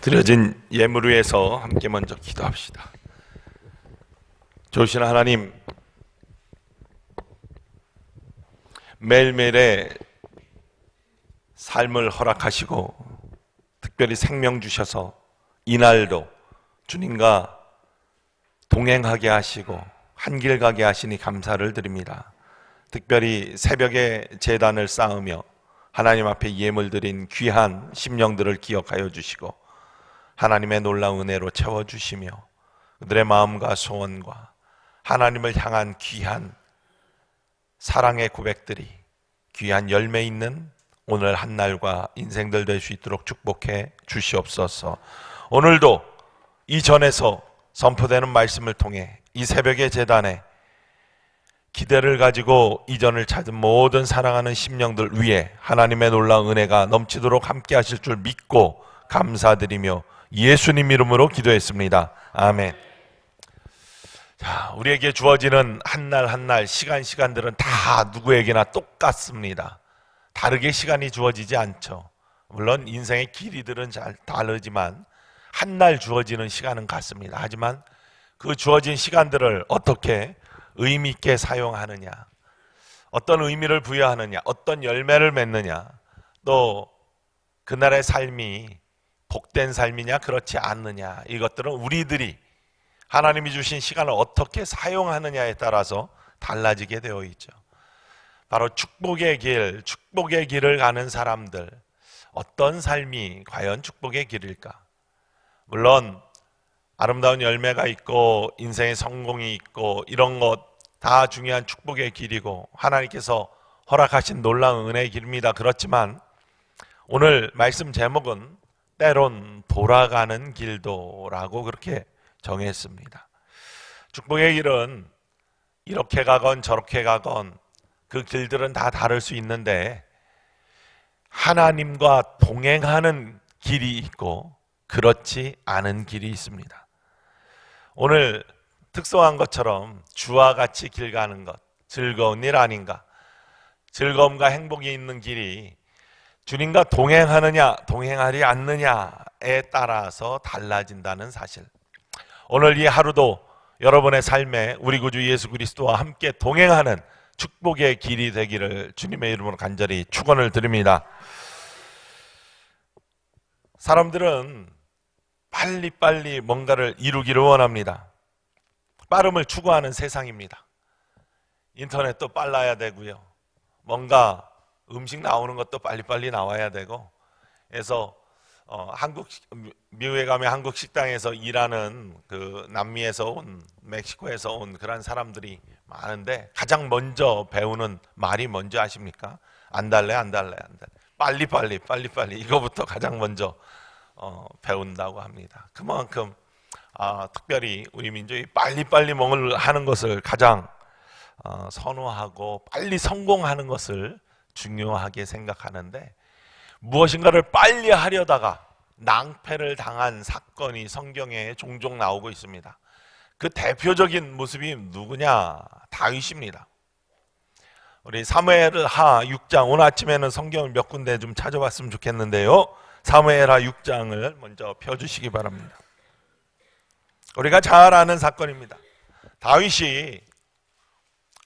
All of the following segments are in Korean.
드려진 예물 위해서 함께 먼저 기도합시다. 좋으신 하나님, 매일매일의 삶을 허락하시고 특별히 생명 주셔서 이날도 주님과 동행하게 하시고 한길 가게 하시니 감사를 드립니다. 특별히 새벽에 제단을 쌓으며 하나님 앞에 예물 드린 귀한 심령들을 기억하여 주시고 하나님의 놀라운 은혜로 채워주시며 그들의 마음과 소원과 하나님을 향한 귀한 사랑의 고백들이 귀한 열매 있는 오늘 한날과 인생들 될 수 있도록 축복해 주시옵소서. 오늘도 이 전에서 선포되는 말씀을 통해 이 새벽의 제단에 기대를 가지고 이전을 찾은 모든 사랑하는 심령들 위해 하나님의 놀라운 은혜가 넘치도록 함께 하실 줄 믿고 감사드리며 예수님 이름으로 기도했습니다. 아멘. 자, 우리에게 주어지는 한날 한날 시간들은 다 누구에게나 똑같습니다. 다르게 시간이 주어지지 않죠. 물론 인생의 길이들은 잘 다르지만 한날 주어지는 시간은 같습니다. 하지만 그 주어진 시간들을 어떻게 의미 있게 사용하느냐, 어떤 의미를 부여하느냐, 어떤 열매를 맺느냐, 또 그날의 삶이 복된 삶이냐 그렇지 않느냐, 이것들은 우리들이 하나님이 주신 시간을 어떻게 사용하느냐에 따라서 달라지게 되어 있죠. 바로 축복의 길을 가는 사람들, 어떤 삶이 과연 축복의 길일까? 물론 아름다운 열매가 있고 인생의 성공이 있고 이런 것 다 중요한 축복의 길이고 하나님께서 허락하신 놀라운 은혜의 길입니다. 그렇지만 오늘 말씀 제목은 때론 돌아가는 길도라고 그렇게 정했습니다. 축복의 길은 이렇게 가건 저렇게 가건 그 길들은 다 다를 수 있는데 하나님과 동행하는 길이 있고 그렇지 않은 길이 있습니다. 오늘 특성한 것처럼 주와 같이 길 가는 것, 즐거운 일 아닌가? 즐거움과 행복이 있는 길이 주님과 동행하느냐 동행하지 않느냐에 따라서 달라진다는 사실. 오늘 이 하루도 여러분의 삶에 우리 구주 예수 그리스도와 함께 동행하는 축복의 길이 되기를 주님의 이름으로 간절히 축원을 드립니다. 사람들은 빨리빨리 뭔가를 이루기를 원합니다. 빠름을 추구하는 세상입니다. 인터넷도 빨라야 되고요. 뭔가 음식 나오는 것도 빨리빨리 나와야 되고 그래서 미국에 가면 한국 식당에서 일하는 그 남미에서 온 멕시코에서 온 그런 사람들이 많은데 가장 먼저 배우는 말이 뭔지 아십니까? 안 달래 빨리빨리 이거부터 가장 먼저 배운다고 합니다. 그만큼 특별히 우리 민족이 빨리빨리 뭘 하는 것을 가장 선호하고 빨리 성공하는 것을 중요하게 생각하는데 무엇인가를 빨리 하려다가 낭패를 당한 사건이 성경에 종종 나오고 있습니다. 그 대표적인 모습이 누구냐? 다윗입니다. 우리 사무엘하 6장, 오늘 아침에는 성경을 몇 군데 좀 찾아봤으면 좋겠는데요. 사무엘하 6장을 먼저 펴주시기 바랍니다. 우리가 잘 아는 사건입니다. 다윗이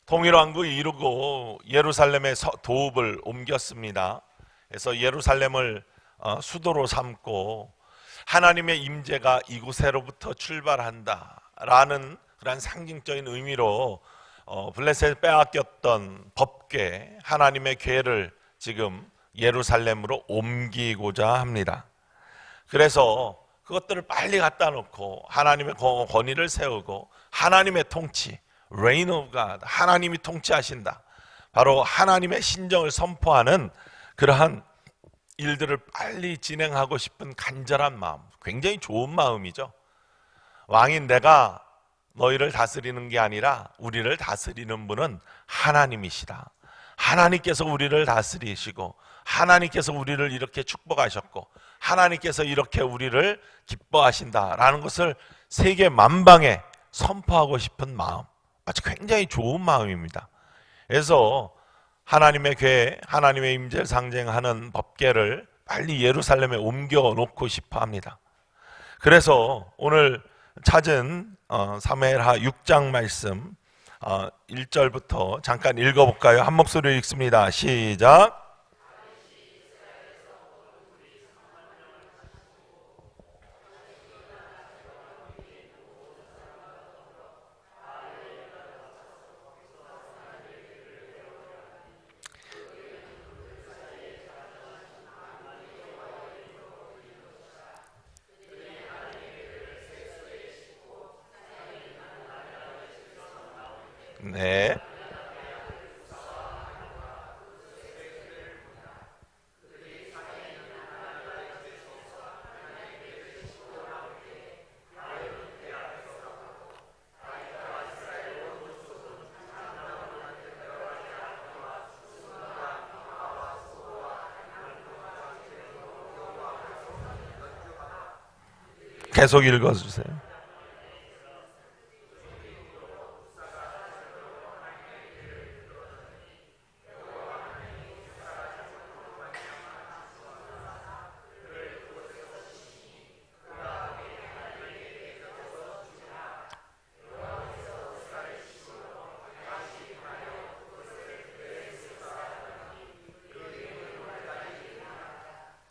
통일왕국을 이루고 예루살렘에 도읍을 옮겼습니다. 그래서 예루살렘을 수도로 삼고 하나님의 임재가 이곳으로부터 출발한다라는 그런 상징적인 의미로 블레셋에 빼앗겼던 법궤, 하나님의 궤를 지금 예루살렘으로 옮기고자 합니다. 그래서 그것들을 빨리 갖다 놓고 하나님의 권위를 세우고 하나님의 통치, Reign of God, 하나님이 통치하신다. 바로 하나님의 신정을 선포하는 그러한 일들을 빨리 진행하고 싶은 간절한 마음, 굉장히 좋은 마음이죠. 왕인 내가 너희를 다스리는 게 아니라 우리를 다스리는 분은 하나님이시다. 하나님께서 우리를 다스리시고 하나님께서 우리를 이렇게 축복하셨고 하나님께서 이렇게 우리를 기뻐하신다라는 것을 세계 만방에 선포하고 싶은 마음, 아주 굉장히 좋은 마음입니다. 그래서 하나님의 궤, 하나님의 임재를 상징하는 법궤를 빨리 예루살렘에 옮겨 놓고 싶어 합니다. 그래서 오늘 찾은 사무엘하 6장 말씀 1절부터 잠깐 읽어볼까요? 한 목소리로 읽습니다. 시작. 네. 계속 읽어주세요.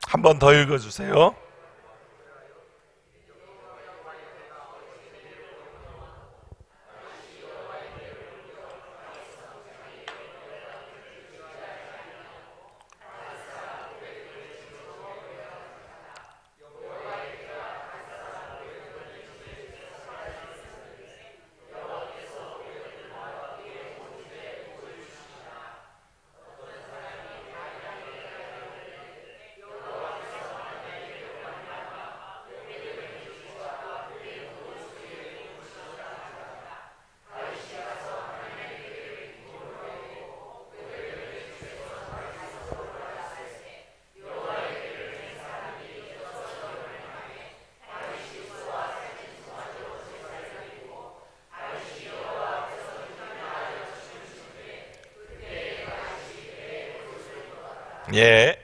한 번 더 읽어주세요. 예.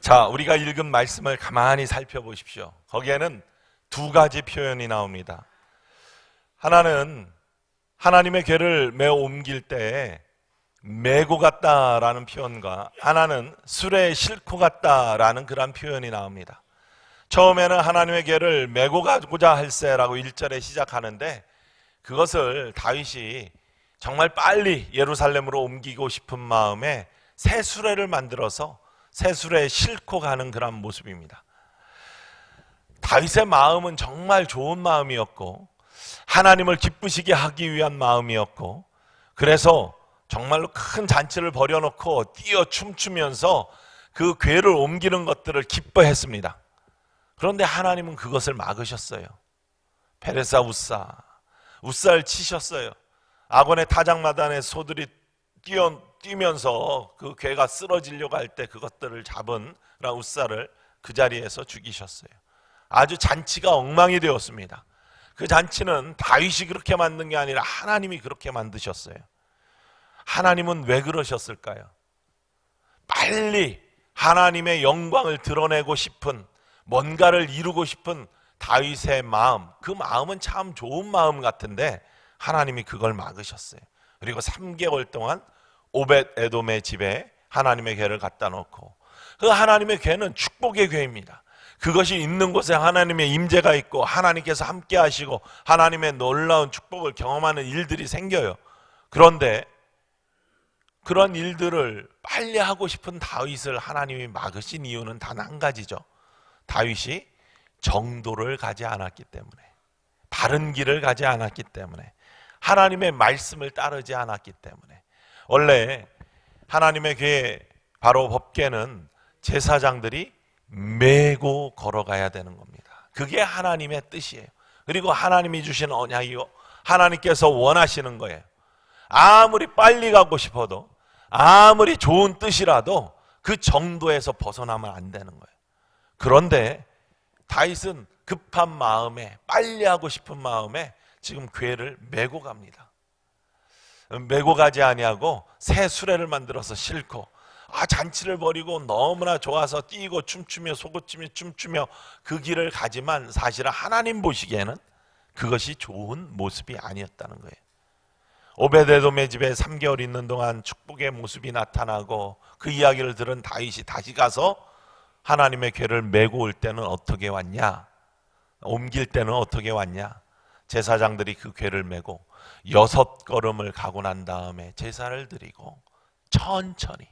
자, 우리가 읽은 말씀을 가만히 살펴보십시오. 거기에는 두 가지 표현이 나옵니다. 하나는 하나님의 궤를 메어 옮길 때 메고 갔다라는 표현과, 하나는 수레에 싣고 갔다라는 그런 표현이 나옵니다. 처음에는 하나님의 궤를 메고 가고자 할세라고 1절에 시작하는데, 그것을 다윗이 정말 빨리 예루살렘으로 옮기고 싶은 마음에 새 수레를 만들어서 새 수레에 싣고 가는 그런 모습입니다. 다윗의 마음은 정말 좋은 마음이었고, 하나님을 기쁘시게 하기 위한 마음이었고, 그래서 정말로 큰 잔치를 벌여놓고 뛰어 춤추면서 그 궤를 옮기는 것들을 기뻐했습니다. 그런데 하나님은 그것을 막으셨어요. 베레사 우사를 치셨어요. 아곤의 타작마당에 소들이 뛰면서 그 궤가 쓰러지려고 할 때 그것들을 잡은 우사를 그 자리에서 죽이셨어요. 아주 잔치가 엉망이 되었습니다. 그 잔치는 다윗이 그렇게 만든 게 아니라 하나님이 그렇게 만드셨어요. 하나님은 왜 그러셨을까요? 빨리 하나님의 영광을 드러내고 싶은, 뭔가를 이루고 싶은 다윗의 마음, 그 마음은 참 좋은 마음 같은데 하나님이 그걸 막으셨어요. 그리고 3개월 동안 오벳 에돔의 집에 하나님의 궤를 갖다 놓고, 그 하나님의 궤는 축복의 궤입니다. 그것이 있는 곳에 하나님의 임재가 있고 하나님께서 함께 하시고 하나님의 놀라운 축복을 경험하는 일들이 생겨요. 그런데 그런 일들을 빨리 하고 싶은 다윗을 하나님이 막으신 이유는 단 한 가지죠. 다윗이 정도를 가지 않았기 때문에, 바른 길을 가지 않았기 때문에, 하나님의 말씀을 따르지 않았기 때문에. 원래 하나님의 궤, 바로 법궤는 제사장들이 메고 걸어가야 되는 겁니다. 그게 하나님의 뜻이에요. 그리고 하나님이 주신 언약이요, 하나님께서 원하시는 거예요. 아무리 빨리 가고 싶어도, 아무리 좋은 뜻이라도 그 정도에서 벗어나면 안 되는 거예요. 그런데 다윗은 급한 마음에, 빨리 하고 싶은 마음에 지금 궤를 메고 갑니다. 메고 가지 아니하고 새 수레를 만들어서 싣고, 잔치를 벌이고 너무나 좋아서 뛰고 춤추며 소고치며 춤추며 그 길을 가지만 사실은 하나님 보시기에는 그것이 좋은 모습이 아니었다는 거예요. 오베데돔의 집에 3개월 있는 동안 축복의 모습이 나타나고 그 이야기를 들은 다윗이 다시 가서 하나님의 궤를 메고 올 때는 어떻게 왔냐? 옮길 때는 어떻게 왔냐? 제사장들이 그 궤를 메고 6걸음을 가고 난 다음에 제사를 드리고 천천히,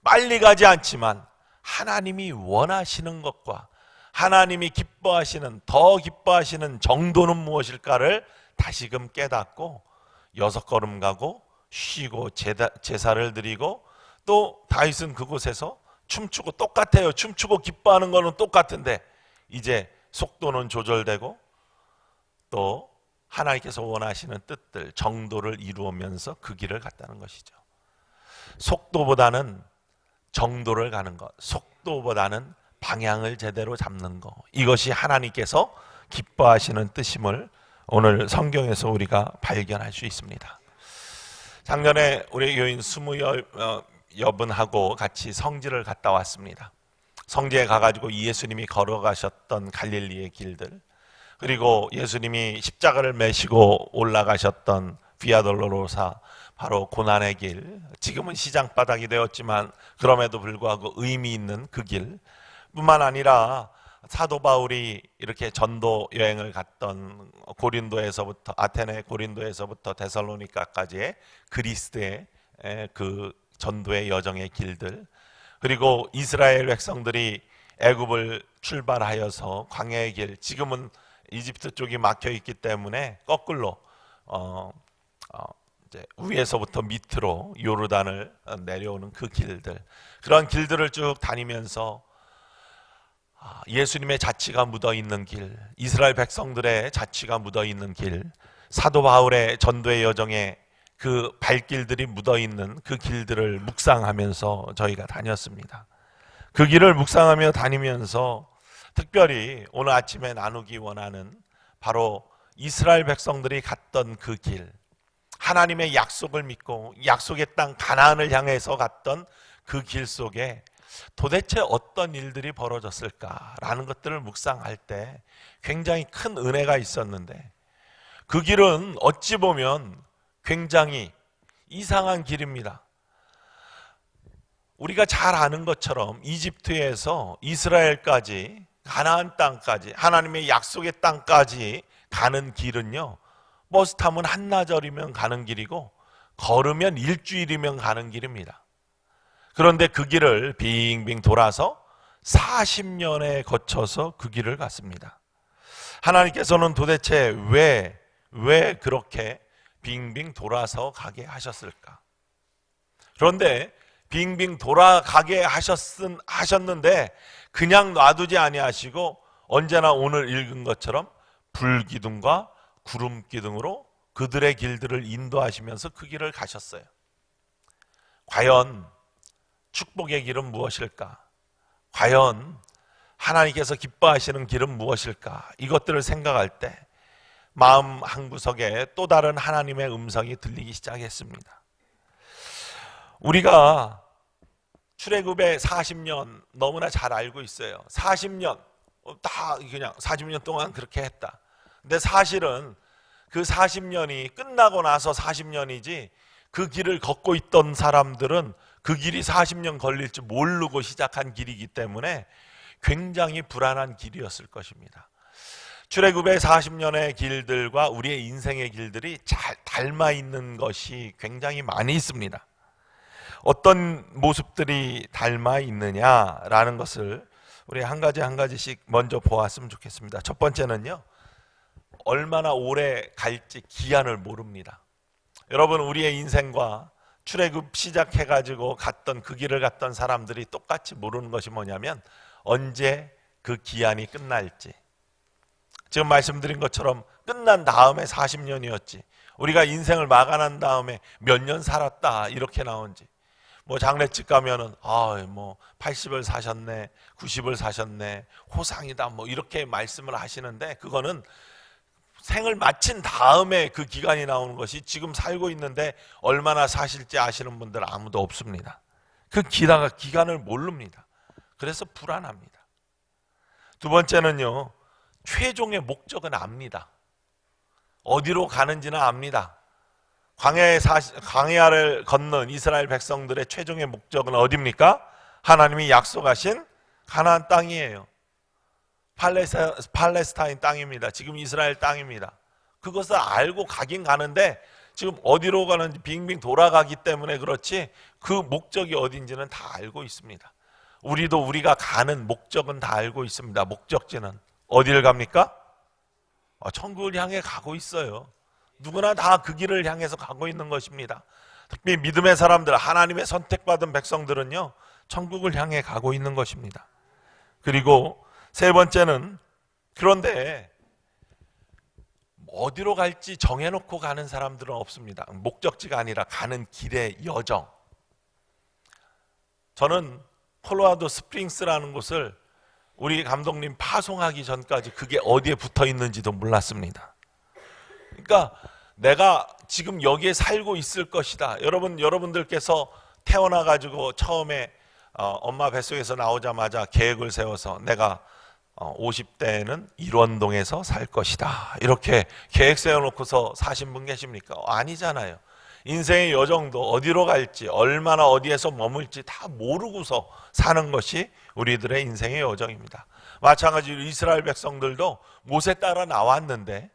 빨리 가지 않지만 하나님이 원하시는 것과 하나님이 기뻐하시는, 더 기뻐하시는 정도는 무엇일까를 다시금 깨닫고 6걸음 가고 쉬고 제사를 드리고, 또 다윗은 그곳에서 춤추고, 똑같아요. 춤추고 기뻐하는 거는 똑같은데 이제 속도는 조절되고 또 하나님께서 원하시는 뜻들, 정도를 이루면서 그 길을 갔다는 것이죠. 속도보다는 정도를 가는 것, 속도보다는 방향을 제대로 잡는 것, 이것이 하나님께서 기뻐하시는 뜻임을 오늘 성경에서 우리가 발견할 수 있습니다. 작년에 우리 교인 20여분하고 같이 성지를 갔다 왔습니다. 성지에 가가지고 예수님이 걸어가셨던 갈릴리의 길들, 그리고 예수님이 십자가를 메시고 올라가셨던 비아돌로로사, 바로 고난의 길, 지금은 시장바닥이 되었지만 그럼에도 불구하고 의미 있는 그 길 뿐만 아니라 사도 바울이 이렇게 전도 여행을 갔던 고린도에서부터, 아테네 고린도에서부터 데살로니가까지의 그리스도의 그 전도의 여정의 길들, 그리고 이스라엘 백성들이 애굽을 출발하여서 광야의 길, 지금은 이집트 쪽이 막혀 있기 때문에 거꾸로 이제 위에서부터 밑으로 요르단을 내려오는 그 길들, 그런 길들을 쭉 다니면서 예수님의 자취가 묻어있는 길, 이스라엘 백성들의 자취가 묻어있는 길, 사도 바울의 전도의 여정에 그 발길들이 묻어있는 그 길들을 묵상하면서 저희가 다녔습니다. 그 길을 묵상하며 다니면서 특별히 오늘 아침에 나누기 원하는 바로 이스라엘 백성들이 갔던 그 길, 하나님의 약속을 믿고 약속의 땅 가나안을 향해서 갔던 그 길 속에 도대체 어떤 일들이 벌어졌을까라는 것들을 묵상할 때 굉장히 큰 은혜가 있었는데, 그 길은 어찌 보면 굉장히 이상한 길입니다. 우리가 잘 아는 것처럼 이집트에서 이스라엘까지, 가나안 땅까지, 하나님의 약속의 땅까지 가는 길은요, 버스 타면 한나절이면 가는 길이고 걸으면 일주일이면 가는 길입니다. 그런데 그 길을 빙빙 돌아서 40년에 거쳐서 그 길을 갔습니다. 하나님께서는 도대체 왜 그렇게 빙빙 돌아서 가게 하셨을까? 그런데 빙빙 돌아가게 하셨는데 그냥 놔두지 아니하시고 언제나 오늘 읽은 것처럼 불기둥과 구름기둥으로 그들의 길들을 인도하시면서 그 길을 가셨어요. 과연 축복의 길은 무엇일까? 과연 하나님께서 기뻐하시는 길은 무엇일까? 이것들을 생각할 때 마음 한구석에 또 다른 하나님의 음성이 들리기 시작했습니다. 우리가 출애굽의 40년 너무나 잘 알고 있어요. 40년 다 그냥 40년 동안 그렇게 했다. 근데 사실은 그 40년이 끝나고 나서 40년이지 그 길을 걷고 있던 사람들은 그 길이 40년 걸릴 줄 모르고 시작한 길이기 때문에 굉장히 불안한 길이었을 것입니다. 출애굽의 40년의 길들과 우리의 인생의 길들이 잘 닮아 있는 것이 굉장히 많이 있습니다. 어떤 모습들이 닮아 있느냐라는 것을 우리 한 가지 한 가지씩 먼저 보았으면 좋겠습니다. 첫 번째는요, 얼마나 오래 갈지 기한을 모릅니다. 여러분, 우리의 인생과 출애굽 시작해가지고 갔던 그 길을 갔던 사람들이 똑같이 모르는 것이 뭐냐면 언제 그 기한이 끝날지. 지금 말씀드린 것처럼 끝난 다음에 40년이었지, 우리가 인생을 마감한 다음에 몇 년 살았다 이렇게 나온지, 뭐 장례집 가면은 80을 사셨네, 90을 사셨네, 호상이다, 뭐 이렇게 말씀을 하시는데 그거는 생을 마친 다음에 그 기간이 나오는 것이 지금 살고 있는데 얼마나 사실지 아시는 분들 아무도 없습니다. 그 기간을 모릅니다. 그래서 불안합니다. 두 번째는요, 최종의 목적은 압니다. 어디로 가는지는 압니다. 광야를 건넌 이스라엘 백성들의 최종의 목적은 어디입니까? 하나님이 약속하신 가나안 땅이에요. 팔레스타인 땅입니다. 지금 이스라엘 땅입니다. 그것을 알고 가긴 가는데 지금 어디로 가는지 빙빙 돌아가기 때문에 그렇지 그 목적이 어딘지는 다 알고 있습니다. 우리도 우리가 가는 목적은 다 알고 있습니다. 목적지는 어디를 갑니까? 천국을 향해 가고 있어요. 누구나 다 그 길을 향해서 가고 있는 것입니다. 특히 믿음의 사람들, 하나님의 선택받은 백성들은요, 천국을 향해 가고 있는 것입니다. 그리고 세 번째는, 그런데 어디로 갈지 정해놓고 가는 사람들은 없습니다. 목적지가 아니라 가는 길의 여정. 저는 콜로라도 스프링스라는 곳을 우리 감독님 파송하기 전까지 그게 어디에 붙어 있는지도 몰랐습니다. 그러니까 내가 지금 여기에 살고 있을 것이다. 여러분들께서 태어나가지고 처음에 엄마 뱃속에서 나오자마자 계획을 세워서 내가 50대에는 일원동에서 살 것이다. 이렇게 계획 세워놓고서 사신 분 계십니까? 아니잖아요. 인생의 여정도 어디로 갈지, 얼마나 어디에서 머물지 다 모르고서 사는 것이 우리들의 인생의 여정입니다. 마찬가지로 이스라엘 백성들도 모세 따라 나왔는데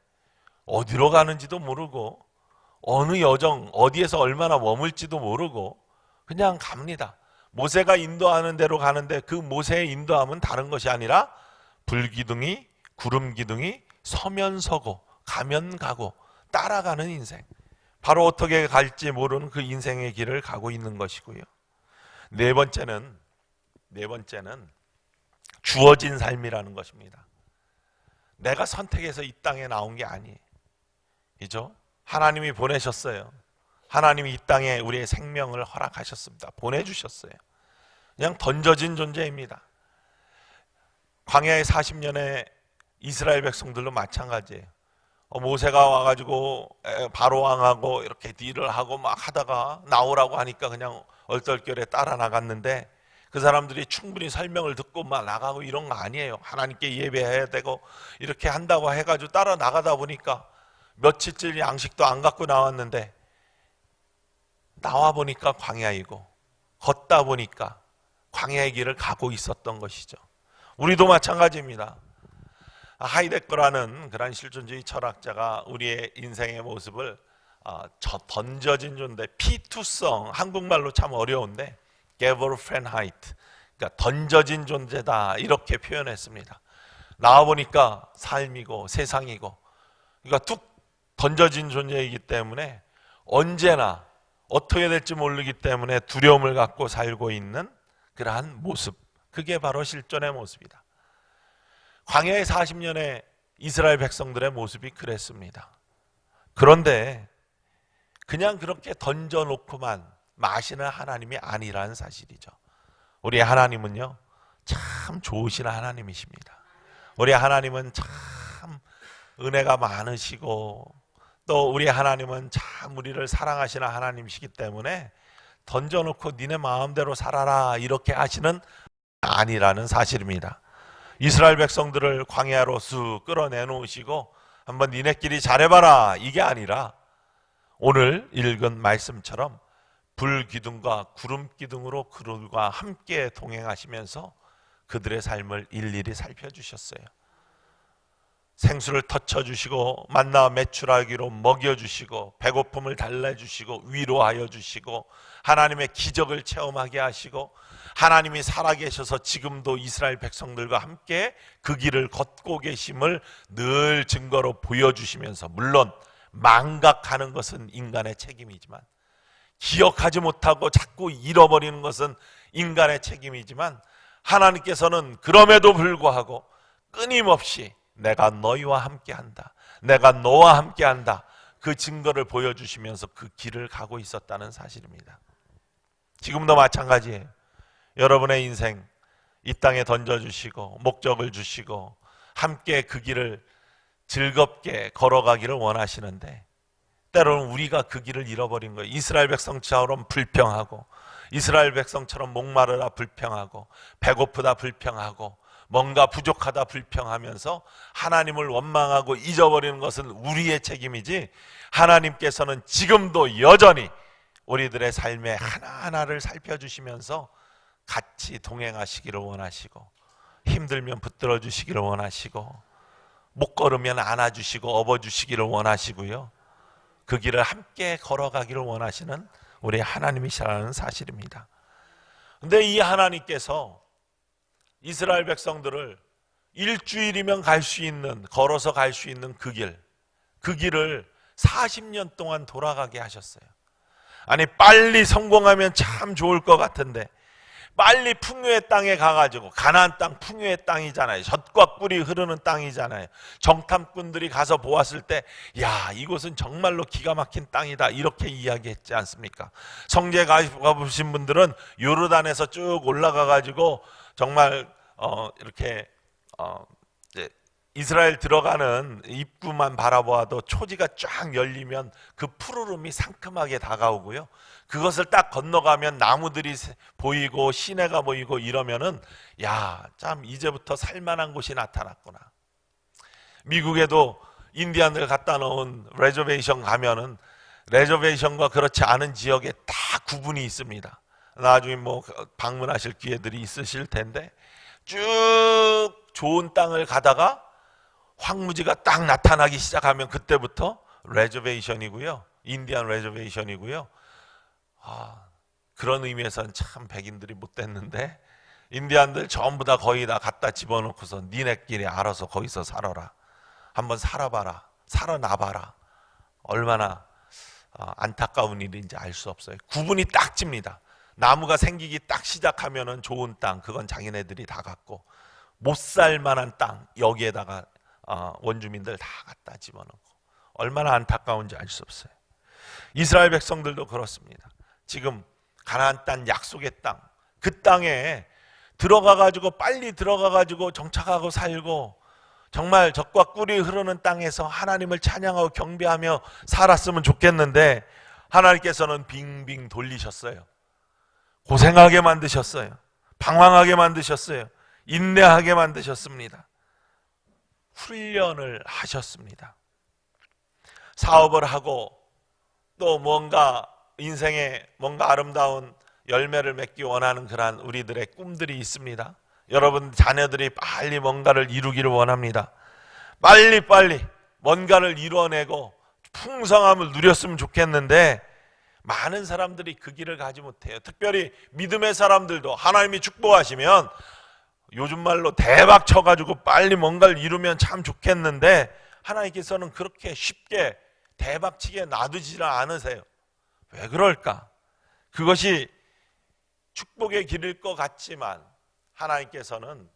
어디로 가는지도 모르고 어느 여정, 어디에서 얼마나 머물지도 모르고 그냥 갑니다. 모세가 인도하는 대로 가는데 그 모세의 인도함은 다른 것이 아니라 불기둥이, 구름기둥이 서면 서고 가면 가고 따라가는 인생. 바로 어떻게 갈지 모르는 그 인생의 길을 가고 있는 것이고요. 네 번째는 주어진 삶이라는 것입니다. 내가 선택해서 이 땅에 나온 게 아니에요. 그죠? 하나님이 보내셨어요. 하나님이 이 땅에 우리의 생명을 허락하셨습니다. 보내주셨어요. 그냥 던져진 존재입니다. 광야의 40년의 이스라엘 백성들도 마찬가지예요. 모세가 와가지고 바로 왕하고 이렇게 딜을 하고 막 하다가 나오라고 하니까 그냥 얼떨결에 따라 나갔는데 그 사람들이 충분히 설명을 듣고 막 나가고 이런 거 아니에요. 하나님께 예배해야 되고 이렇게 한다고 해가지고 따라 나가다 보니까 며칠째 양식도 안 갖고 나왔는데 나와 보니까 광야이고 걷다 보니까 광야의 길을 가고 있었던 것이죠. 우리도 마찬가지입니다. 하이데거라는 그런 실존주의 철학자가 우리의 인생의 모습을 던져진 존재, 피투성, 한국말로 참 어려운데 게버프렌하이트, 그러니까 던져진 존재다 이렇게 표현했습니다. 나와보니까 삶이고 세상이고, 그러니까 툭 던져진 존재이기 때문에 언제나 어떻게 될지 모르기 때문에 두려움을 갖고 살고 있는 그러한 모습, 그게 바로 실존의 모습이다. 광야의 40년의 이스라엘 백성들의 모습이 그랬습니다. 그런데 그냥 그렇게 던져놓고만 마시는 하나님이 아니라는 사실이죠. 우리 하나님은요, 참 좋으신 하나님이십니다. 우리 하나님은 참 은혜가 많으시고 또 우리 하나님은 참 우리를 사랑하시는 하나님이시기 때문에 던져놓고 니네 마음대로 살아라 이렇게 하시는 아니라는 사실입니다. 이스라엘 백성들을 광야로 쑥 끌어내놓으시고 한번 니네끼리 잘해봐라 이게 아니라 오늘 읽은 말씀처럼 불기둥과 구름기둥으로 그들과 함께 동행하시면서 그들의 삶을 일일이 살펴주셨어요. 생수를 터쳐주시고 만나 메추라기로 먹여주시고 배고픔을 달래주시고 위로하여 주시고 하나님의 기적을 체험하게 하시고 하나님이 살아계셔서 지금도 이스라엘 백성들과 함께 그 길을 걷고 계심을 늘 증거로 보여주시면서, 물론 망각하는 것은 인간의 책임이지만 기억하지 못하고 자꾸 잃어버리는 것은 인간의 책임이지만 하나님께서는 그럼에도 불구하고 끊임없이 내가 너희와 함께한다, 내가 너와 함께한다, 그 증거를 보여주시면서 그 길을 가고 있었다는 사실입니다. 지금도 마찬가지예요. 여러분의 인생 이 땅에 던져주시고 목적을 주시고 함께 그 길을 즐겁게 걸어가기를 원하시는데 때로는 우리가 그 길을 잃어버린 거예요. 이스라엘 백성처럼 불평하고 이스라엘 백성처럼 목마르다 불평하고 배고프다 불평하고 뭔가 부족하다 불평하면서 하나님을 원망하고 잊어버리는 것은 우리의 책임이지, 하나님께서는 지금도 여전히 우리들의 삶의 하나하나를 살펴주시면서 같이 동행하시기를 원하시고, 힘들면 붙들어 주시기를 원하시고, 못 걸으면 안아주시고 업어주시기를 원하시고요, 그 길을 함께 걸어가기를 원하시는 우리 하나님이시라는 사실입니다. 그런데 이 하나님께서 이스라엘 백성들을 일주일이면 갈 수 있는, 걸어서 갈 수 있는 그 길을 40년 동안 돌아가게 하셨어요. 아니, 빨리 성공하면 참 좋을 것 같은데 빨리 풍요의 땅에 가가지고, 가나안 땅 풍요의 땅이잖아요. 젖과 꿀이 흐르는 땅이잖아요. 정탐꾼들이 가서 보았을 때, 야, 이곳은 정말로 기가 막힌 땅이다, 이렇게 이야기했지 않습니까? 성지에 가보신 분들은 요르단에서 쭉 올라가가지고 정말 이렇게 이제 이스라엘 들어가는 입구만 바라보아도 초지가 쫙 열리면 그 푸르름이 상큼하게 다가오고요, 그것을 딱 건너가면 나무들이 보이고 시내가 보이고 이러면은, 야, 참 이제부터 살만한 곳이 나타났구나. 미국에도 인디안들 갖다 놓은 레저베이션 가면은 레저베이션과 그렇지 않은 지역에 다 구분이 있습니다. 나중에 뭐 방문하실 기회들이 있으실 텐데, 쭉 좋은 땅을 가다가 황무지가 딱 나타나기 시작하면 그때부터 레저베이션이고요, 인디안 레저베이션이고요. 그런 의미에서는 참 백인들이 못됐는데, 인디안들 전부 다 거의 다 갖다 집어넣고서 니네끼리 알아서 거기서 살아라, 한번 살아봐라, 살아나봐라. 얼마나 안타까운 일인지 알 수 없어요. 구분이 딱 찝니다. 나무가 생기기 딱 시작하면은 좋은 땅, 그건 자기네들이 다 갖고, 못 살만한 땅, 여기에다가 원주민들 다 갖다 집어넣고, 얼마나 안타까운지 알 수 없어요. 이스라엘 백성들도 그렇습니다. 지금 가나안 땅, 약속의 땅, 그 땅에 들어가가지고 빨리 들어가가지고 정착하고 살고, 정말 젖과 꿀이 흐르는 땅에서 하나님을 찬양하고 경배하며 살았으면 좋겠는데, 하나님께서는 빙빙 돌리셨어요. 고생하게 만드셨어요. 방황하게 만드셨어요. 인내하게 만드셨습니다. 훈련을 하셨습니다. 사업을 하고 또 뭔가 인생에 뭔가 아름다운 열매를 맺기 원하는 그러한 우리들의 꿈들이 있습니다. 여러분 자녀들이 빨리 뭔가를 이루기를 원합니다. 빨리 뭔가를 이루어내고 풍성함을 누렸으면 좋겠는데, 많은 사람들이 그 길을 가지 못해요. 특별히 믿음의 사람들도 하나님이 축복하시면 요즘 말로 대박 쳐가지고 빨리 뭔가를 이루면 참 좋겠는데, 하나님께서는 그렇게 쉽게 대박치게 놔두지를 않으세요. 왜 그럴까? 그것이 축복의 길일 것 같지만 하나님께서는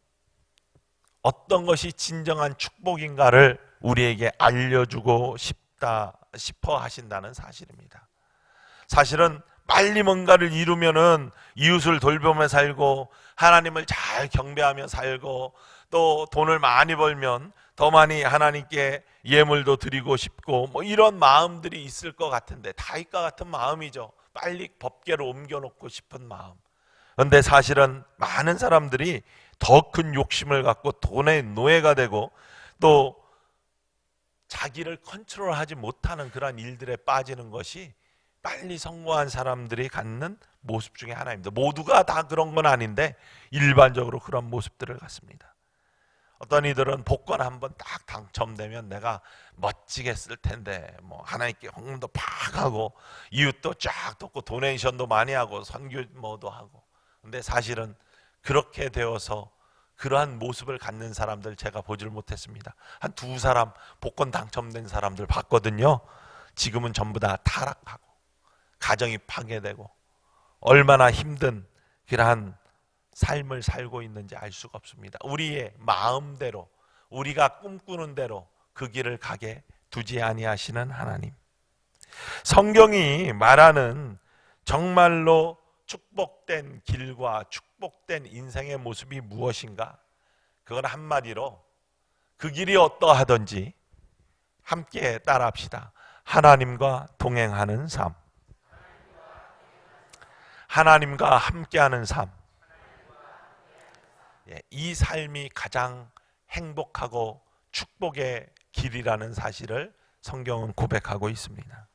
어떤 것이 진정한 축복인가를 우리에게 알려주고 싶어 하신다는 사실입니다. 사실은 빨리 뭔가를 이루면은 이웃을 돌보며 살고 하나님을 잘 경배하며 살고, 또 돈을 많이 벌면 더 많이 하나님께 예물도 드리고 싶고, 뭐 이런 마음들이 있을 것 같은데, 다윗과 같은 마음이죠. 빨리 법궤로 옮겨놓고 싶은 마음. 그런데 사실은 많은 사람들이 더 큰 욕심을 갖고 돈의 노예가 되고, 또 자기를 컨트롤하지 못하는 그런 일들에 빠지는 것이 빨리 성공한 사람들이 갖는 모습 중에 하나입니다. 모두가 다 그런 건 아닌데 일반적으로 그런 모습들을 갖습니다. 어떤 이들은 복권 한번 딱 당첨되면 내가 멋지게 쓸 텐데, 뭐 하나님께 헌금도 팍 하고 이웃도 쫙 돕고 도네이션도 많이 하고 선교 뭐도 하고. 근데 사실은 그렇게 되어서 그러한 모습을 갖는 사람들 제가 보지를 못했습니다. 한 두 사람 복권 당첨된 사람들 봤거든요. 지금은 전부 다 타락하고 가정이 파괴되고 얼마나 힘든 그러한 삶을 살고 있는지 알 수가 없습니다. 우리의 마음대로, 우리가 꿈꾸는 대로 그 길을 가게 두지 아니하시는 하나님. 성경이 말하는 정말로 축복된 길과 축복된 인생의 모습이 무엇인가? 그건 한마디로 그 길이 어떠하든지 함께 따라합시다. 하나님과 동행하는 삶. 하나님과 함께하는 삶. 이 삶이 가장 행복하고 축복의 길이라는 사실을 성경은 고백하고 있습니다.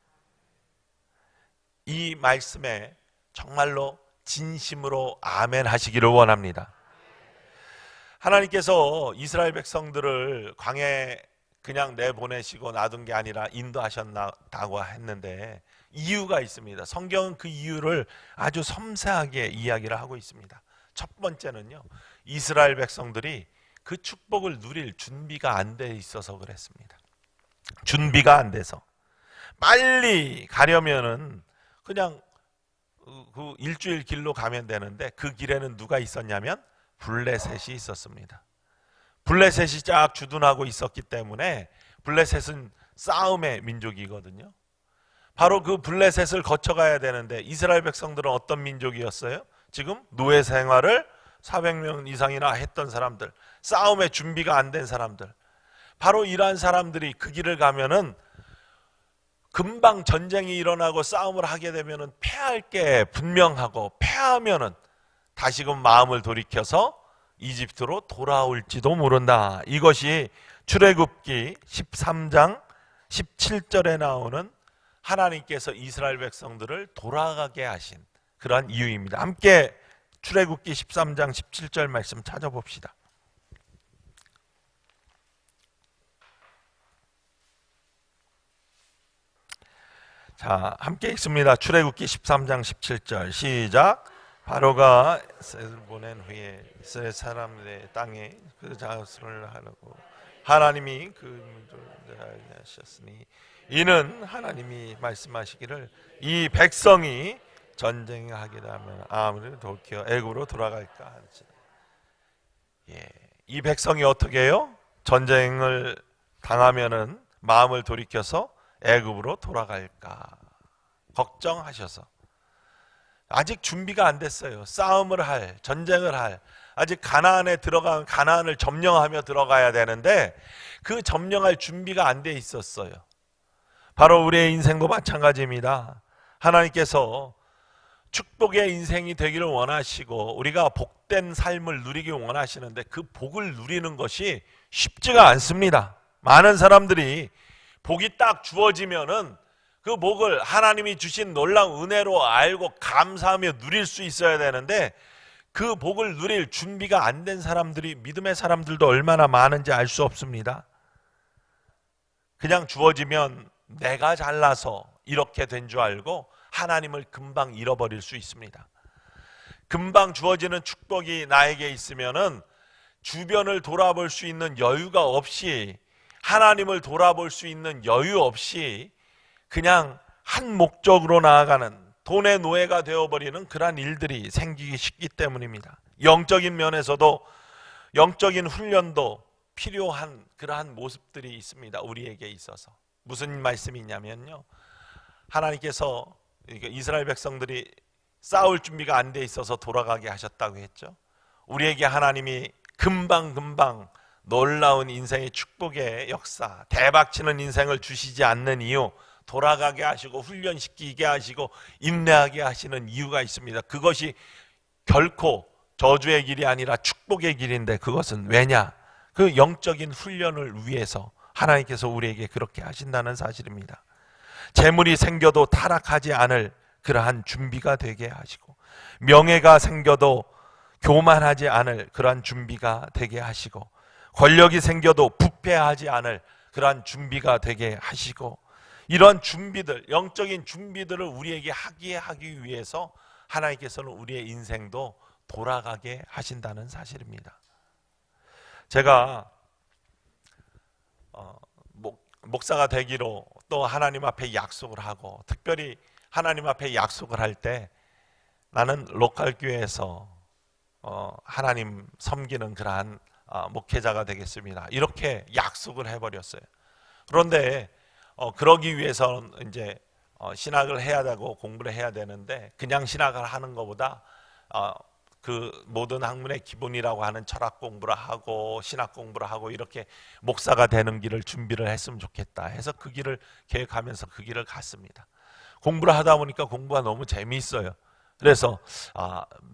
이 말씀에 정말로 진심으로 아멘 하시기를 원합니다. 하나님께서 이스라엘 백성들을 광야에 그냥 내보내시고 놔둔 게 아니라 인도하셨다고 했는데 이유가 있습니다. 성경은 그 이유를 아주 섬세하게 이야기를 하고 있습니다. 첫 번째는요, 이스라엘 백성들이 그 축복을 누릴 준비가 안 돼 있어서 그랬습니다. 준비가 안 돼서 빨리 가려면은 그냥 그 일주일 길로 가면 되는데 그 길에는 누가 있었냐면 블레셋이 있었습니다. 블레셋이 쫙 주둔하고 있었기 때문에 블레셋은 싸움의 민족이거든요. 바로 그 블레셋을 거쳐가야 되는데 이스라엘 백성들은 어떤 민족이었어요? 지금 노예 생활을 400명 이상이나 했던 사람들, 싸움의 준비가 안 된 사람들, 바로 이러한 사람들이 그 길을 가면은 금방 전쟁이 일어나고 싸움을 하게 되면은 패할 게 분명하고 패하면은 다시금 마음을 돌이켜서 이집트로 돌아올지도 모른다. 이것이 출애굽기 13장 17절에 나오는 하나님께서 이스라엘 백성들을 돌아가게 하신 그러한 이유입니다. 함께 출애굽기 13장 17절 말씀 찾아봅시다. 자, 함께 읽습니다. 출애굽기 13장 17절 시작. 바로가 셋을 보낸 후에 이스라엘 사람들의 땅에 그 자손을 하려고 하나님이 그 문조를 하셨으니 이는 하나님이 말씀하시기를 이 백성이 전쟁하기를 하면 아무리 돌이켜 애굽으로 돌아갈까 하지. 이 백성이 어떻게 해요? 전쟁을 당하면은 마음을 돌이켜서 애굽으로 돌아갈까 걱정하셔서 아직 준비가 안 됐어요. 싸움을 할, 전쟁을 할, 아직 가나안에 들어가면 가나안을 점령하며 들어가야 되는데 그 점령할 준비가 안 돼 있었어요. 바로 우리의 인생도 마찬가지입니다. 하나님께서 축복의 인생이 되기를 원하시고 우리가 복된 삶을 누리기 원하시는데 그 복을 누리는 것이 쉽지가 않습니다. 많은 사람들이 복이 딱 주어지면은 그 복을 하나님이 주신 놀라운 은혜로 알고 감사하며 누릴 수 있어야 되는데 그 복을 누릴 준비가 안 된 사람들이, 믿음의 사람들도 얼마나 많은지 알 수 없습니다. 그냥 주어지면 내가 잘나서 이렇게 된 줄 알고 하나님을 금방 잃어버릴 수 있습니다. 금방 주어지는 축복이 나에게 있으면은 주변을 돌아볼 수 있는 여유가 없이, 하나님을 돌아볼 수 있는 여유 없이 그냥 한 목적으로 나아가는 돈의 노예가 되어버리는 그러한 일들이 생기기 쉽기 때문입니다. 영적인 면에서도 영적인 훈련도 필요한 그러한 모습들이 있습니다. 우리에게 있어서. 무슨 말씀이 있냐면요, 하나님께서 이스라엘 백성들이 싸울 준비가 안 돼 있어서 돌아가게 하셨다고 했죠. 우리에게 하나님이 금방금방 놀라운 인생의 축복의 역사, 대박치는 인생을 주시지 않는 이유, 돌아가게 하시고 훈련시키게 하시고 인내하게 하시는 이유가 있습니다. 그것이 결코 저주의 길이 아니라 축복의 길인데, 그것은 왜냐? 그 영적인 훈련을 위해서 하나님께서 우리에게 그렇게 하신다는 사실입니다. 재물이 생겨도 타락하지 않을 그러한 준비가 되게 하시고, 명예가 생겨도 교만하지 않을 그러한 준비가 되게 하시고, 권력이 생겨도 부패하지 않을 그러한 준비가 되게 하시고, 이런 준비들, 영적인 준비들을 우리에게 하기 위해서 하나님께서는 우리의 인생도 돌아가게 하신다는 사실입니다. 제가 목사가 되기로 또 하나님 앞에 약속을 하고, 특별히 하나님 앞에 약속을 할 때 나는 로컬 교회에서 하나님 섬기는 그러한 목회자가 되겠습니다, 이렇게 약속을 해버렸어요. 그런데 그러기 위해서는 이제 신학을 해야 되고 공부를 해야 되는데, 그냥 신학을 하는 것보다 그 모든 학문의 기본이라고 하는 철학 공부를 하고 신학 공부를 하고 이렇게 목사가 되는 길을 준비를 했으면 좋겠다 해서 그 길을 계획하면서 그 길을 갔습니다. 공부를 하다 보니까 공부가 너무 재미있어요. 그래서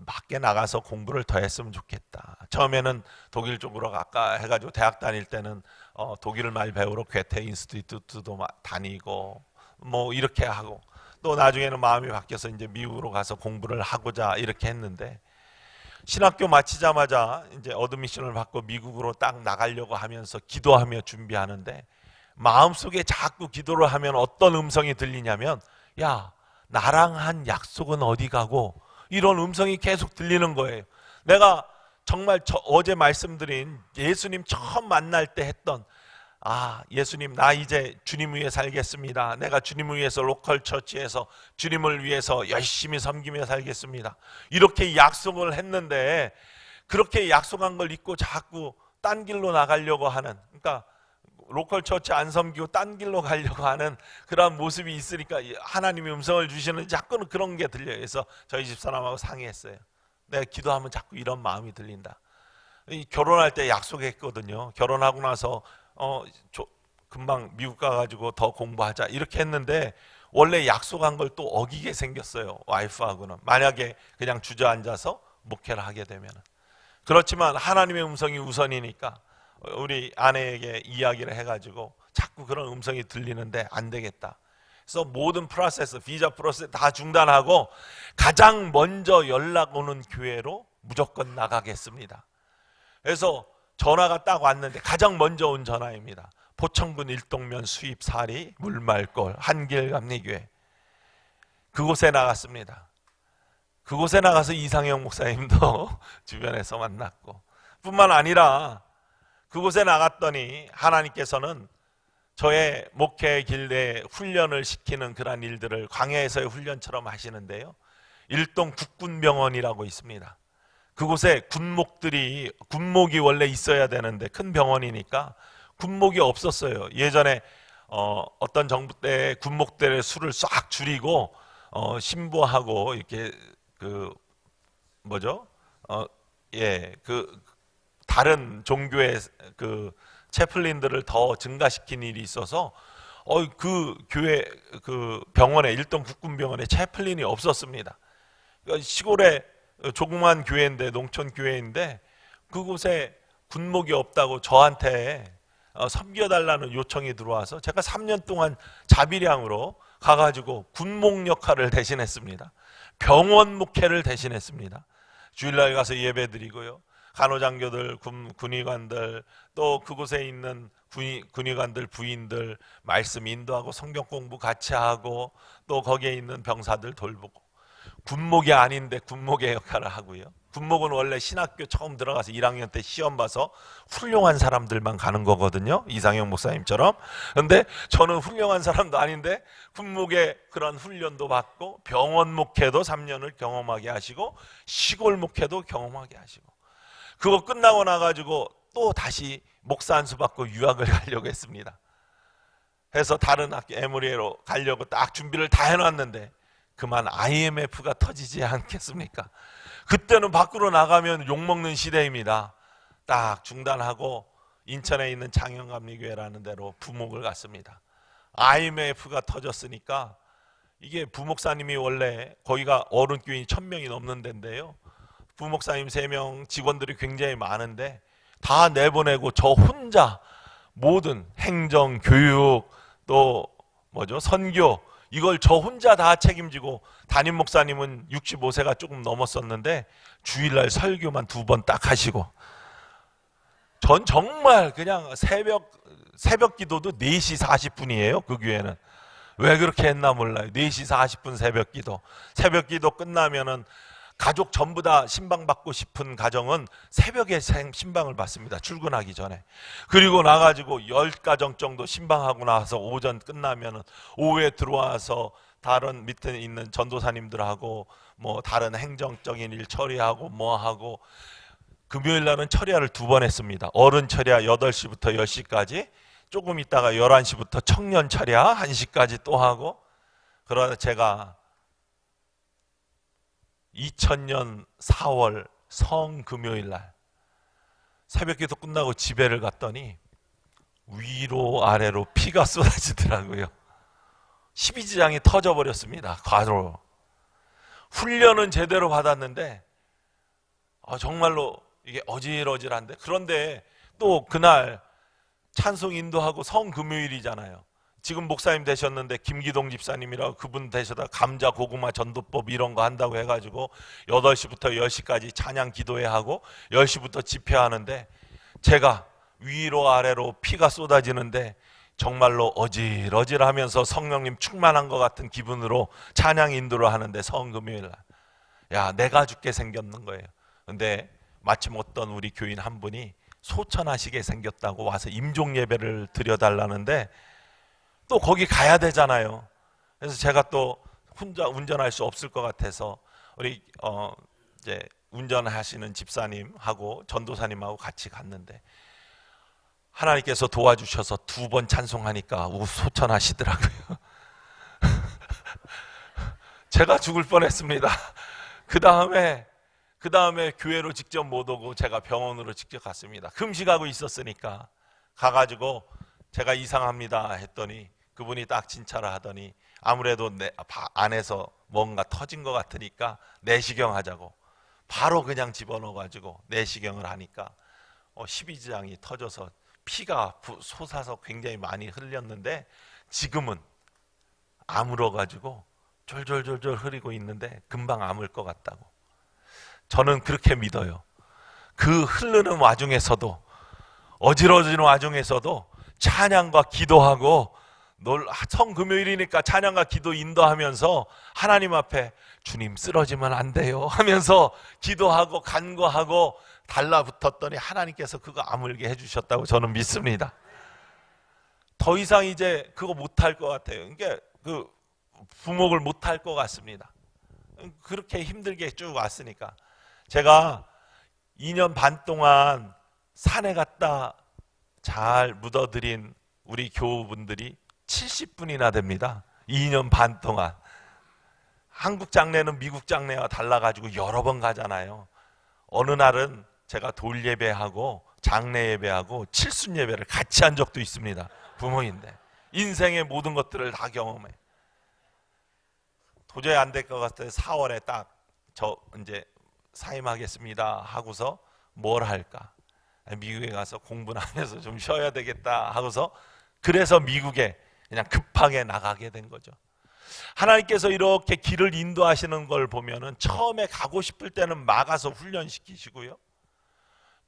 밖에 나가서 공부를 더 했으면 좋겠다. 처음에는 독일 쪽으로 아까 해가지고 대학 다닐 때는 독일 말 배우러 괴테 인스티튜트도 다니고 뭐 이렇게 하고, 또 나중에는 마음이 바뀌어서 이제 미국으로 가서 공부를 하고자 이렇게 했는데, 신학교 마치자마자 이제 어드미션을 받고 미국으로 딱 나가려고 하면서 기도하며 준비하는데, 마음속에 자꾸 기도를 하면 어떤 음성이 들리냐면, 야, 나랑 한 약속은 어디 가고, 이런 음성이 계속 들리는 거예요. 내가 정말 어제 말씀드린 예수님 처음 만날 때 했던, 예수님, 나 이제 주님 위해 살겠습니다. 내가 주님을 위해서 로컬 처치에서 주님을 위해서 열심히 섬기며 살겠습니다. 이렇게 약속을 했는데, 그렇게 약속한 걸 잊고 자꾸 딴 길로 나가려고 하는, 그러니까 로컬 처치 안 섬기고 딴 길로 가려고 하는 그런 모습이 있으니까 하나님이 음성을 주시는 자꾸는 그런 게 들려요. 그래서 저희 집사람하고 상의했어요. 내가 기도하면 자꾸 이런 마음이 들린다. 결혼할 때 약속했거든요. 결혼하고 나서 금방 미국 가가지고 더 공부하자 이렇게 했는데, 원래 약속한 걸 또 어기게 생겼어요. 와이프하고는. 만약에 그냥 주저앉아서 목회를 하게 되면. 그렇지만 하나님의 음성이 우선이니까 우리 아내에게 이야기를 해가지고 자꾸 그런 음성이 들리는데 안 되겠다. 그래서 모든 프로세스, 비자 프로세스 다 중단하고 가장 먼저 연락 오는 교회로 무조건 나가겠습니다. 그래서 전화가 딱 왔는데 가장 먼저 온 전화입니다. 포천군 일동면 수입사리 물말골 한길감리교회, 그곳에 나갔습니다. 그곳에 나가서 이상형 목사님도 주변에서 만났고, 뿐만 아니라 그곳에 나갔더니 하나님께서는 저의 목회 길에 훈련을 시키는 그런 일들을 광야에서의 훈련처럼 하시는데요, 일동 국군병원이라고 있습니다. 그곳에 군목이 원래 있어야 되는데 큰 병원이니까 군목이 없었어요. 예전에 어떤 정부 때 군목들의 수를 싹 줄이고 신부하고 이렇게 다른 종교의 채플린들을 더 증가시킨 일이 있어서 그 교회 병원에, 일동 국군병원에 채플린이 없었습니다. 그러니까 시골에 조그만 교회인데, 농촌 교회인데 그곳에 군목이 없다고 저한테 섬겨달라는 요청이 들어와서 제가 3년 동안 자비량으로 가가지고 군목 역할을 대신했습니다. 병원 목회를 대신했습니다. 주일날 가서 예배드리고요, 간호장교들, 군의관들, 또 그곳에 있는 군의관들, 부인들 말씀 인도하고 성경 공부 같이 하고, 또 거기에 있는 병사들 돌보고, 군목이 아닌데 군목의 역할을 하고요. 군목은 원래 신학교 처음 들어가서 1학년 때 시험 봐서 훌륭한 사람들만 가는 거거든요, 이상형 목사님처럼. 그런데 저는 훌륭한 사람도 아닌데 군목의 그런 훈련도 받고, 병원 목회도 3년을 경험하게 하시고, 시골 목회도 경험하게 하시고, 그거 끝나고 나가지고 또 다시 목사 안수 받고 유학을 가려고 했습니다. 해서 다른 학교 에모리에로 가려고 딱 준비를 다 해놨는데 그만 IMF가 터지지 않겠습니까? 그때는 밖으로 나가면 욕먹는 시대입니다. 딱 중단하고 인천에 있는 창영감리교회라는 데로 부목을 갔습니다. IMF가 터졌으니까, 이게 부목사님이 원래 거기가 어른교인이 1000명이 넘는 데인데요, 부목사님 3명, 직원들이 굉장히 많은데 다 내보내고 저 혼자 모든 행정, 교육, 또 선교, 이걸 저 혼자 다 책임지고, 담임 목사님은 65세가 조금 넘었었는데 주일날 설교만 2번 딱 하시고, 전 정말 그냥 새벽 기도도 4시 40분이에요. 그 교회는 왜 그렇게 했나 몰라요. 4시 40분 새벽 기도 끝나면은 가족 전부 다 신방 받고 싶은 가정은 새벽에 신방을 받습니다. 출근하기 전에. 그리고 나가지고 10가정 정도 신방하고 나서 오전 끝나면 오후에 들어와서 다른 밑에 있는 전도사님들하고 다른 행정적인 일 처리하고 하고, 금요일 날은 철야를 2번 했습니다. 어른 철야 8시부터 10시까지, 조금 있다가 11시부터 청년 철야 1시까지 또 하고. 그러다 제가 2000년 4월 성금요일날 새벽기도 끝나고 집에를 갔더니 위로 아래로 피가 쏟아지더라고요. 12지장이 터져버렸습니다. 과로. 훈련은 제대로 받았는데 정말로 이게 어질어질한데, 그런데 또 그날 찬송 인도하고 성금요일이잖아요. 지금 목사님 되셨는데 김기동 집사님이라고 그분 되셔다 감자 고구마 전도법 이런 거 한다고 해가지고 8시부터 10시까지 찬양 기도회 하고 10시부터 집회하는데, 제가 위로 아래로 피가 쏟아지는데 정말로 어질어질하면서 성령님 충만한 것 같은 기분으로 찬양 인도를 하는데, 성금요일날 야, 내가 죽게 생겼는 거예요. 근데 마침 어떤 우리 교인 한 분이 소천하시게 생겼다고 와서 임종 예배를 드려달라는데, 또 거기 가야 되잖아요. 그래서 제가 또 혼자 운전할 수 없을 것 같아서 우리 이제 운전하시는 집사님하고 전도사님하고 같이 갔는데, 하나님께서 도와주셔서 2번 찬송하니까 소천하시더라고요. 제가 죽을 뻔했습니다. 그 다음에 교회로 직접 못 오고 제가 병원으로 직접 갔습니다. 금식하고 있었으니까 가가지고 제가 이상합니다 했더니 그분이 딱 진찰을 하더니 아무래도 내 안에서 뭔가 터진 것 같으니까 내시경 하자고 바로 그냥 집어넣어가지고 내시경을 하니까 12지장이 터져서 피가 솟아서 굉장히 많이 흘렸는데, 지금은 아물어가지고 졸졸졸졸 흐리고 있는데 금방 아물 것 같다고. 저는 그렇게 믿어요. 그 흐르는 와중에서도, 어지러지는 와중에서도 찬양과 기도하고, 성금요일이니까 찬양과 기도 인도하면서 하나님 앞에 주님 쓰러지면 안 돼요 하면서 기도하고 간구하고 달라붙었더니 하나님께서 그거 아물게 해주셨다고 저는 믿습니다. 더 이상 이제 그거 못할 것 같아요. 그러니까 그 부목을 못할 것 같습니다. 그렇게 힘들게 쭉 왔으니까. 제가 2년 반 동안 산에 갔다 잘 묻어드린 우리 교우분들이 70분이나 됩니다. 2년 반 동안. 한국 장례는 미국 장례와 달라가지고 여러 번 가잖아요. 어느 날은 제가 돌 예배하고 장례 예배하고 칠순 예배를 같이 한 적도 있습니다. 부모인데 인생의 모든 것들을 다 경험해. 도저히 안 될 것 같아서 4월에 딱 저 이제 사임하겠습니다 하고서 뭘 할까? 미국에 가서 공부나 하면서 좀 쉬어야 되겠다 하고서, 그래서 미국에 그냥 급하게 나가게 된 거죠. 하나님께서 이렇게 길을 인도하시는 걸 보면은 처음에 가고 싶을 때는 막아서 훈련시키시고요,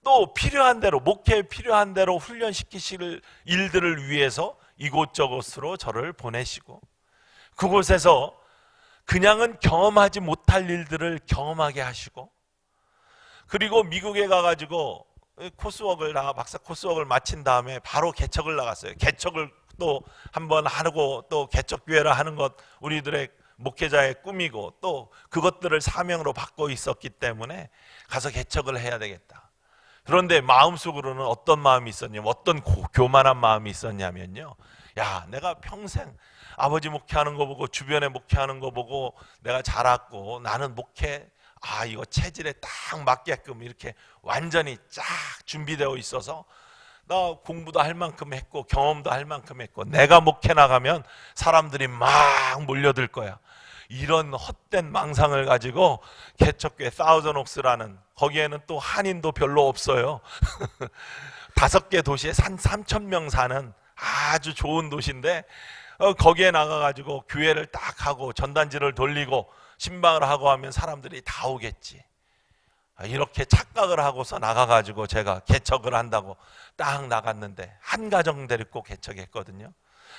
또 필요한 대로, 목회에 필요한 대로 훈련시키실 일들을 위해서 이곳저곳으로 저를 보내시고, 그곳에서 그냥은 경험하지 못할 일들을 경험하게 하시고, 그리고 미국에 가가지고 코스웍을 박사 코스웍을 마친 다음에 바로 개척을 나갔어요. 개척을 또 한번 하고, 또 개척교회를 하는 것 우리들의 목회자의 꿈이고, 또 그것들을 사명으로 받고 있었기 때문에 가서 개척을 해야 되겠다. 그런데 마음속으로는 어떤 마음이 있었냐면, 어떤 교만한 마음이 있었냐면요, 야, 내가 평생 아버지 목회하는 거 보고 주변에 목회하는 거 보고 내가 자랐고, 나는 목회 이거 체질에 딱 맞게끔 이렇게 완전히 쫙 준비되어 있어서 나 공부도 할 만큼 했고 경험도 할 만큼 했고, 내가 목회 나가면 사람들이 막 몰려들 거야. 이런 헛된 망상을 가지고 개척교회 사우전옥스라는, 거기에는 또 한인도 별로 없어요. 5개 도시에 3,000명 사는 아주 좋은 도시인데, 거기에 나가가지고 교회를 딱 하고 전단지를 돌리고 신방을 하고 하면 사람들이 다 오겠지. 이렇게 착각을 하고서 나가가지고 제가 개척을 한다고 딱 나갔는데, 한 가정 데리고 개척했거든요.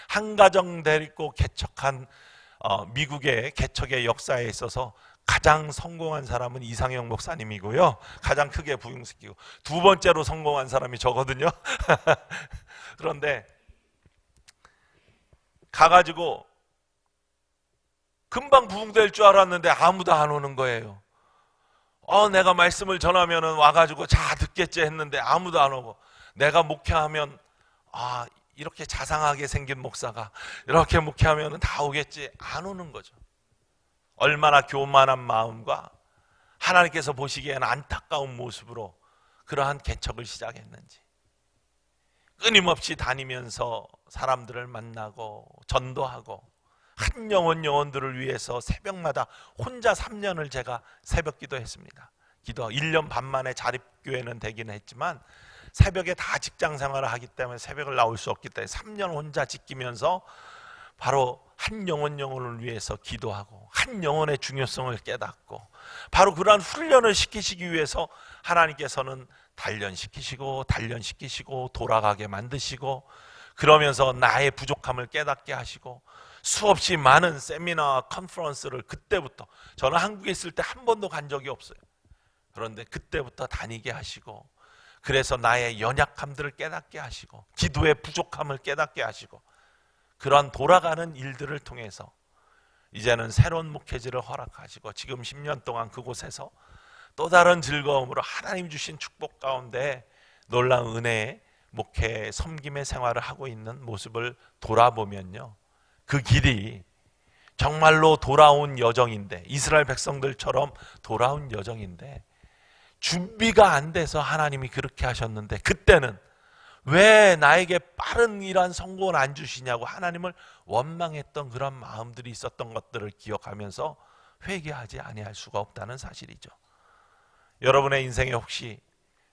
한 가정 데리고 개척한 미국의 개척의 역사에 있어서 가장 성공한 사람은 이상영 목사님이고요, 가장 크게 부흥시키고, 2번째로 성공한 사람이 저거든요. 그런데 가가지고 금방 부흥될 줄 알았는데 아무도 안 오는 거예요. 내가 말씀을 전하면은 와가지고 자 듣겠지 했는데 아무도 안 오고, 내가 목회하면 이렇게 자상하게 생긴 목사가 이렇게 목회하면은 다 오겠지, 안 오는 거죠. 얼마나 교만한 마음과 하나님께서 보시기에는 안타까운 모습으로 그러한 개척을 시작했는지. 끊임없이 다니면서 사람들을 만나고 전도하고 한 영혼들을 위해서 새벽마다 혼자 3년을 제가 새벽 기도했습니다. 1년 반 만에 자립교회는 되긴 했지만 새벽에 다 직장 생활을 하기 때문에 새벽을 나올 수 없기 때문에 3년 혼자 지키면서 바로 한 영혼을 위해서 기도하고 한 영혼의 중요성을 깨닫고 바로 그러한 훈련을 시키시기 위해서 하나님께서는 단련시키시고 돌아가게 만드시고 그러면서 나의 부족함을 깨닫게 하시고 수없이 많은 세미나 컨퍼런스를 그때부터, 저는 한국에 있을 때 한 번도 간 적이 없어요. 그런데 그때부터 다니게 하시고 그래서 나의 연약함들을 깨닫게 하시고 기도의 부족함을 깨닫게 하시고 그러한 돌아가는 일들을 통해서 이제는 새로운 목회지를 허락하시고 지금 10년 동안 그곳에서 또 다른 즐거움으로 하나님 주신 축복 가운데 놀라운 은혜의 목회 섬김의 생활을 하고 있는 모습을 돌아보면요, 그 길이 정말로 돌아온 여정인데, 이스라엘 백성들처럼 돌아온 여정인데 준비가 안 돼서 하나님이 그렇게 하셨는데 그때는 왜 나에게 빠른 이러한 성공을 안 주시냐고 하나님을 원망했던 그런 마음들이 있었던 것들을 기억하면서 회개하지 아니할 수가 없다는 사실이죠. 여러분의 인생에 혹시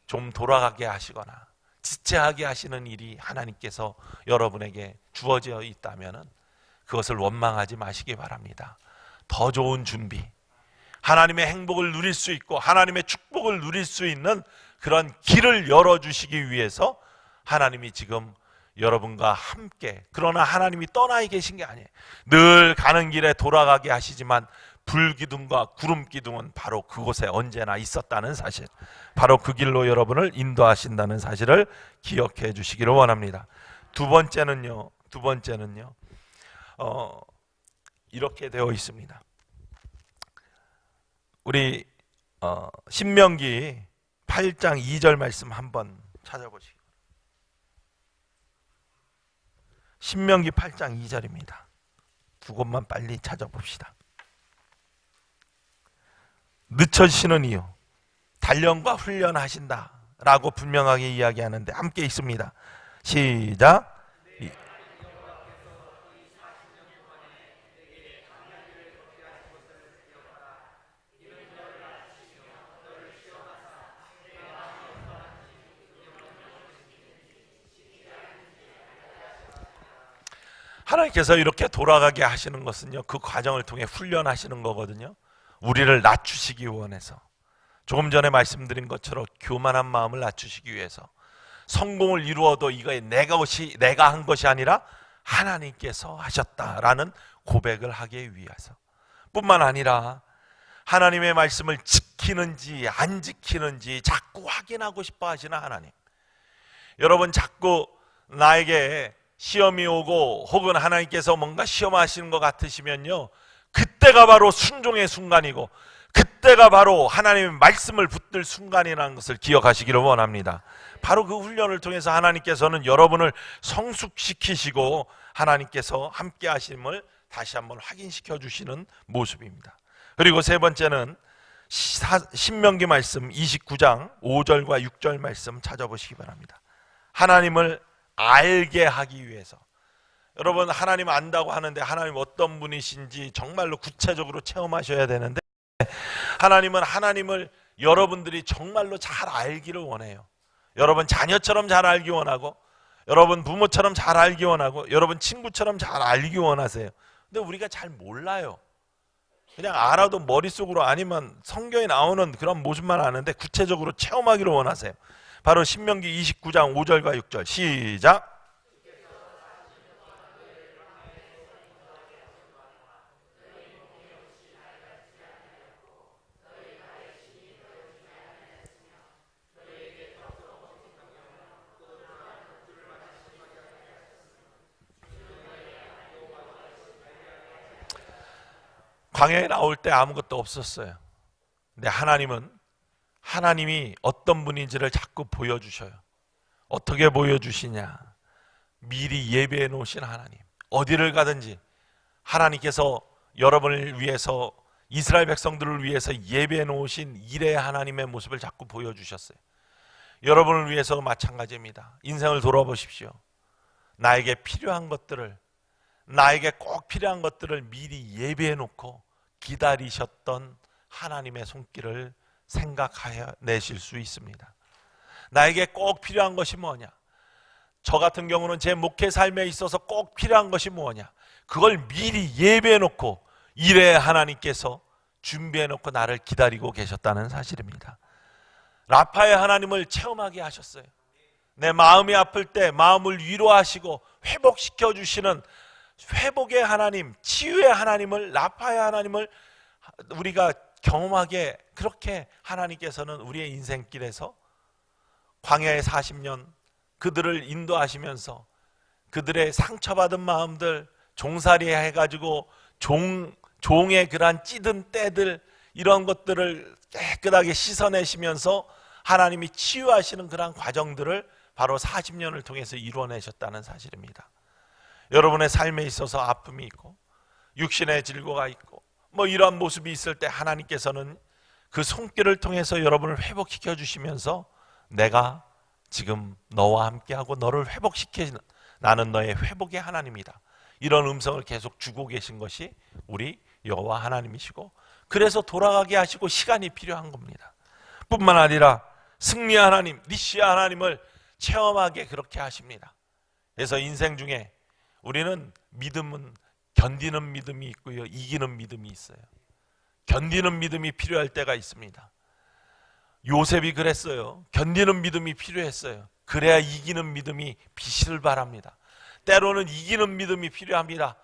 좀 돌아가게 하시거나 지체하게 하시는 일이 하나님께서 여러분에게 주어져 있다면 그것을 원망하지 마시기 바랍니다. 더 좋은 준비, 하나님의 행복을 누릴 수 있고 하나님의 축복을 누릴 수 있는 그런 길을 열어주시기 위해서 하나님이 지금 여러분과 함께, 그러나 하나님이 떠나 계신 게 아니에요. 늘 가는 길에 돌아가게 하시지만 불기둥과 구름기둥은 바로 그곳에 언제나 있었다는 사실, 바로 그 길로 여러분을 인도하신다는 사실을 기억해 주시기를 원합니다. 두 번째는요, 이렇게 되어 있습니다. 우리 신명기 8장 2절 말씀 한번 찾아보시죠. 신명기 8장 2절입니다. 두 곳만 빨리 찾아봅시다. 늦춰지시는 이유, 단련과 훈련하신다 라고 분명하게 이야기하는데 함께 있습니다. 시작. 하나님께서 이렇게 돌아가게 하시는 것은요, 그 과정을 통해 훈련하시는 거거든요. 우리를 낮추시기 원해서, 조금 전에 말씀드린 것처럼 교만한 마음을 낮추시기 위해서, 성공을 이루어도 이거 내가 한 것이 아니라 하나님께서 하셨다라는 고백을 하기 위해서, 뿐만 아니라 하나님의 말씀을 지키는지 안 지키는지 자꾸 확인하고 싶어 하시는 하나님. 여러분, 자꾸 나에게 시험이 오고 혹은 하나님께서 뭔가 시험하시는 것 같으시면요, 그때가 바로 순종의 순간이고 그때가 바로 하나님의 말씀을 붙들 순간이라는 것을 기억하시기를 원합니다. 바로 그 훈련을 통해서 하나님께서는 여러분을 성숙시키시고 하나님께서 함께 하심을 다시 한번 확인시켜 주시는 모습입니다. 그리고 세 번째는 신명기 말씀 29장 5절과 6절 말씀 찾아보시기 바랍니다. 하나님을 알게 하기 위해서, 여러분 하나님 안다고 하는데 하나님 어떤 분이신지 정말로 구체적으로 체험하셔야 되는데, 하나님은 하나님을 여러분들이 정말로 잘 알기를 원해요. 여러분 자녀처럼 잘 알기 원하고, 여러분 부모처럼 잘 알기 원하고, 여러분 친구처럼 잘 알기 원하세요. 근데 우리가 잘 몰라요. 그냥 알아도 머릿속으로, 아니면 성경에 나오는 그런 모습만 아는데 구체적으로 체험하기를 원하세요. 바로 신명기 29장 5절과 6절 시작. 광야에 나올 때 아무것도 없었어요. 근데 하나님이 어떤 분인지를 자꾸 보여주셔요. 어떻게 보여주시냐? 미리 예배해 놓으신 하나님. 어디를 가든지 하나님께서 여러분을 위해서, 이스라엘 백성들을 위해서 예배해 놓으신 일의 하나님의 모습을 자꾸 보여주셨어요. 여러분을 위해서도 마찬가지입니다. 인생을 돌아보십시오. 나에게 필요한 것들을 나에게 꼭 필요한 것들을 미리 예비해 놓고 기다리셨던 하나님의 손길을 생각하여 내실 수 있습니다. 나에게 꼭 필요한 것이 뭐냐? 저 같은 경우는 제 목회 삶에 있어서 꼭 필요한 것이 뭐냐? 그걸 미리 예배해 놓고 이래 하나님께서 준비해 놓고 나를 기다리고 계셨다는 사실입니다. 라파의 하나님을 체험하게 하셨어요. 내 마음이 아플 때 마음을 위로하시고 회복시켜 주시는 회복의 하나님, 치유의 하나님을, 라파의 하나님을 우리가 경험하게, 그렇게 하나님께서는 우리의 인생길에서 광야의 40년 그들을 인도하시면서 그들의 상처받은 마음들, 종살이 해가지고 종의 그러한 찌든 때들, 이런 것들을 깨끗하게 씻어내시면서 하나님이 치유하시는 그러한 과정들을 바로 40년을 통해서 이루어내셨다는 사실입니다. 여러분의 삶에 있어서 아픔이 있고 육신의 질고가 있고 뭐 이러한 모습이 있을 때 하나님께서는 그 손길을 통해서 여러분을 회복시켜 주시면서 내가 지금 너와 함께하고 너를 회복시키는, 나는 너의 회복의 하나님이다, 이런 음성을 계속 주고 계신 것이 우리 여호와 하나님이시고, 그래서 돌아가게 하시고 시간이 필요한 겁니다. 뿐만 아니라 승리 하나님, 니시 하나님을 체험하게 그렇게 하십니다. 그래서 인생 중에 우리는 믿음은 견디는 믿음이 있고요, 이기는 믿음이 있어요. 견디는 믿음이 필요할 때가 있습니다. 요셉이 그랬어요. 견디는 믿음이 필요했어요. 그래야 이기는 믿음이 비시를 바랍니다. 때로는 이기는 믿음이 필요합니다.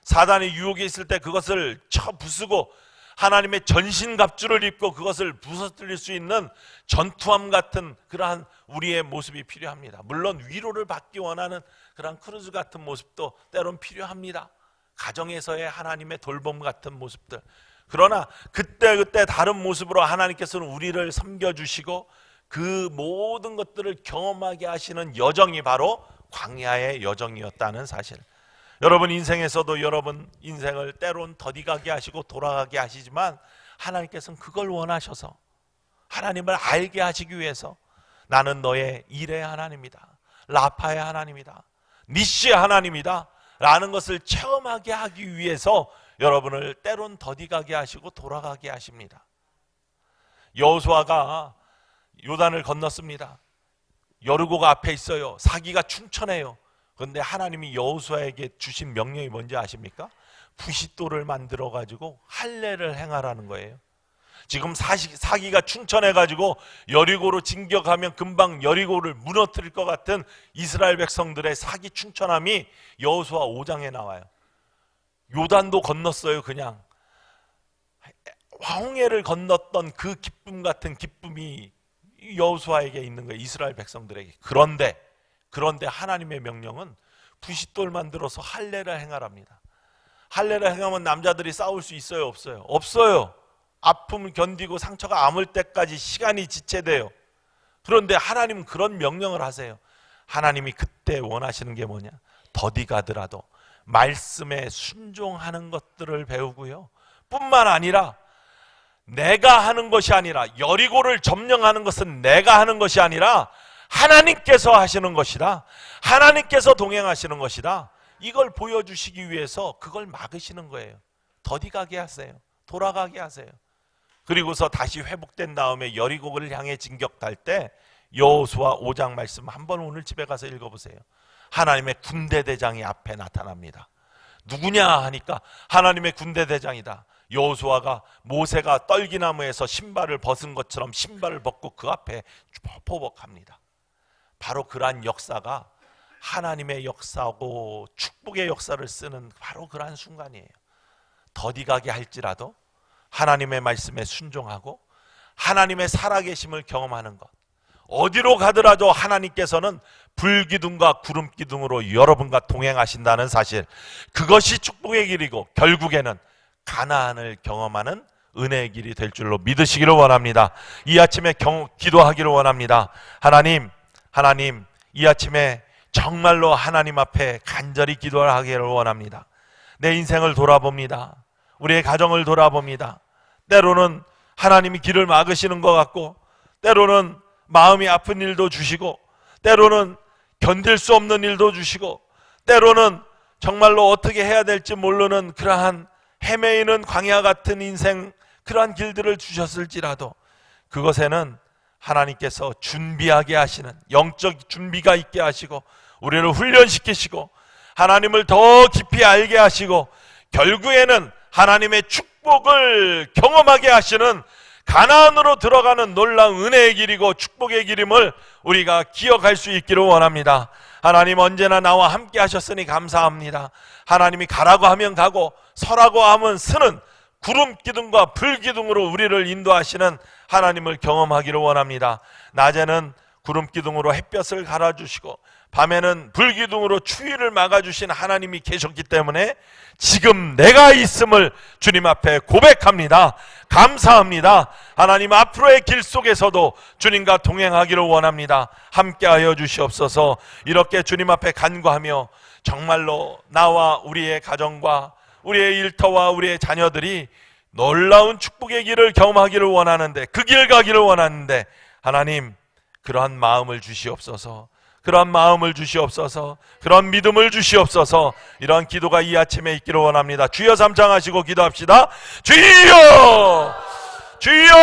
사단의 유혹이 있을 때 그것을 쳐 부수고 하나님의 전신갑주를 입고 그것을 부서뜨릴 수 있는 전투함 같은 그러한 우리의 모습이 필요합니다. 물론 위로를 받기 원하는 그러한 크루즈 같은 모습도 때론 필요합니다. 가정에서의 하나님의 돌봄 같은 모습들. 그러나 그때 다른 모습으로 하나님께서는 우리를 섬겨주시고 그 모든 것들을 경험하게 하시는 여정이 바로 광야의 여정이었다는 사실. 여러분 인생에서도 여러분 인생을 때론 더디가게 하시고 돌아가게 하시지만 하나님께서는 그걸 원하셔서 하나님을 알게 하시기 위해서 나는 너의 일의 하나님이다, 라파의 하나님이다, 니시의 하나님이다 라는 것을 체험하게 하기 위해서 여러분을 때론 더디가게 하시고 돌아가게 하십니다. 여호수아가 요단을 건넜습니다. 여리고가 앞에 있어요. 사기가 충천해요. 그런데 하나님이 여호수아에게 주신 명령이 뭔지 아십니까? 부싯돌을 만들어 가지고 할례를 행하라는 거예요. 지금 사기가 충천해 가지고 여리고로 진격하면 금방 여리고를 무너뜨릴 것 같은 이스라엘 백성들의 사기 충천함이 여호수아 5장에 나와요. 요단도 건넜어요. 그냥 황해를 건넜던 그 기쁨 같은 기쁨이 여호수아에게 있는 거예요. 이스라엘 백성들에게. 그런데 하나님의 명령은 부싯돌 만들어서 할례를 행하랍니다. 할례를 행하면 남자들이 싸울 수 있어요, 없어요? 없어요. 아픔을 견디고 상처가 아물 때까지 시간이 지체돼요. 그런데 하나님은 그런 명령을 하세요. 하나님이 그때 원하시는 게 뭐냐? 더디가더라도 말씀에 순종하는 것들을 배우고요, 뿐만 아니라 내가 하는 것이 아니라, 여리고를 점령하는 것은 내가 하는 것이 아니라 하나님께서 하시는 것이다, 하나님께서 동행하시는 것이다, 이걸 보여주시기 위해서 그걸 막으시는 거예요. 더디가게 하세요. 돌아가게 하세요. 그리고서 다시 회복된 다음에 여리고를 향해 진격할 때 여호수아 5장 말씀 한번 오늘 집에 가서 읽어보세요. 하나님의 군대 대장이 앞에 나타납니다. 누구냐 하니까 하나님의 군대 대장이다. 여호수아가 모세가 떨기나무에서 신발을 벗은 것처럼 신발을 벗고 그 앞에 포복합니다. 바로 그러한 역사가 하나님의 역사고 축복의 역사를 쓰는 바로 그러한 순간이에요. 더디가게 할지라도 하나님의 말씀에 순종하고 하나님의 살아계심을 경험하는 것. 어디로 가더라도 하나님께서는 불기둥과 구름기둥으로 여러분과 동행하신다는 사실, 그것이 축복의 길이고 결국에는 가나안을 경험하는 은혜의 길이 될 줄로 믿으시기를 원합니다. 이 아침에 기도하기를 원합니다. 하나님, 이 아침에 정말로 하나님 앞에 간절히 기도하기를 원합니다. 내 인생을 돌아봅니다. 우리의 가정을 돌아봅니다. 때로는 하나님이 길을 막으시는 것 같고, 때로는 마음이 아픈 일도 주시고, 때로는 견딜 수 없는 일도 주시고, 때로는 정말로 어떻게 해야 될지 모르는 그러한 헤매이는 광야 같은 인생, 그러한 길들을 주셨을지라도 그것에는 하나님께서 준비하게 하시는, 영적 준비가 있게 하시고 우리를 훈련시키시고 하나님을 더 깊이 알게 하시고 결국에는 하나님의 축복을 경험하게 하시는 가나안으로 들어가는 놀라운 은혜의 길이고 축복의 길임을 우리가 기억할 수 있기를 원합니다. 하나님 언제나 나와 함께 하셨으니 감사합니다. 하나님이 가라고 하면 가고 서라고 하면 서는 구름 기둥과 불 기둥으로 우리를 인도하시는 하나님을 경험하기를 원합니다. 낮에는 구름 기둥으로 햇볕을 갈아주시고 밤에는 불 기둥으로 추위를 막아주신 하나님이 계셨기 때문에 지금 내가 있음을 주님 앞에 고백합니다. 감사합니다. 하나님 앞으로의 길 속에서도 주님과 동행하기를 원합니다. 함께하여 주시옵소서. 이렇게 주님 앞에 간구하며 정말로 나와 우리의 가정과 우리의 일터와 우리의 자녀들이 놀라운 축복의 길을 경험하기를 원하는데, 그 길 가기를 원하는데 하나님 그러한 마음을 주시옵소서. 그런 마음을 주시옵소서. 그런 믿음을 주시옵소서. 이런 기도가 이 아침에 있기를 원합니다. 주여 삼창하시고 기도합시다. 주여! 주여!